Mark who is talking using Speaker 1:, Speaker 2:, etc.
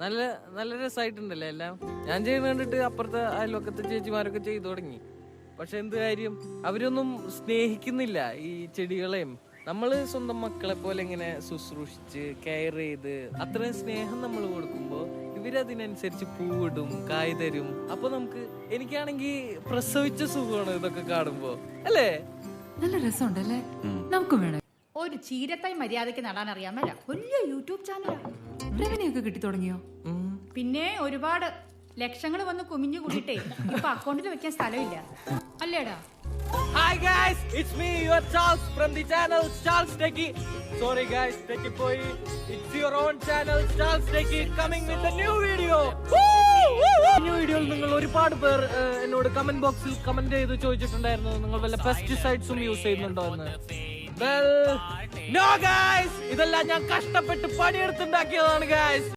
Speaker 1: നല്ല നല്ല രസമായിട്ടുണ്ടല്ലേ എല്ലാം. ഞാൻ ചെയ്യുന്ന കണ്ടിട്ട് അപ്പുറത്തെ അയൽവക്കത്തെ ചേച്ചിമാരൊക്കെ ചെയ്തു തുടങ്ങി. പക്ഷെ എന്ത് കാര്യം, അവരൊന്നും സ്നേഹിക്കുന്നില്ല ഈ ചെടികളെയും. നമ്മള് സ്വന്തം മക്കളെ പോലെ ഇങ്ങനെ ശുശ്രൂഷിച്ച് കെയർ ചെയ്ത് അത്രയും സ്നേഹം നമ്മൾ കൊടുക്കുമ്പോ ഇവരതിനനുസരിച്ച് പൂവിടും, കായ് തരും. അപ്പൊ എനിക്കാണെങ്കിൽ പ്രസവിച്ച സുഖമാണ് ഇതൊക്കെ കാണുമ്പോ, അല്ലേ?
Speaker 2: നല്ല രസമുണ്ടല്ലേ? നമുക്കും വേണം.
Speaker 3: ഒരു ചീരത്തായി മര്യാദയ്ക്ക് നടാൻ അറിയാമല്ല, വലിയ യൂട്യൂബ് ചാനലാ.
Speaker 2: റവന്യൂ കിട്ടി തുടങ്ങിയോ?
Speaker 3: പിന്നെ ഒരുപാട് ലക്ഷങ്ങൾ വന്ന് കുമിഞ്ഞു കൂടിയിട്ടേ ഇപ്പൊ അക്കൗണ്ടിൽ വെക്കാൻ സ്ഥലമില്ല, അല്ലേടാ?
Speaker 1: Hi guys, it's me, your Charles from the channel Charles Techie. Sorry guys, Techie boy, it's your own channel Charles Techie coming with a new video. New video നിങ്ങൾ ഒരുപാട് പേർ എന്നോട് കമന്റ് ബോക്സിൽ കമന്റ് ചെയ്ത് ചോദിച്ചിട്ടുണ്ടായിരുന്നു, നിങ്ങൾ വല്ല പെസ്റ്റിസൈഡ്സും യൂസ് ചെയ്യുന്നുണ്ടോ എന്ന്. Well, no guys, ഇതെല്ലാം ഞാൻ കഷ്ടപ്പെട്ട് പണിയെടുത്തുണ്ടാക്കിയതാണ് guys.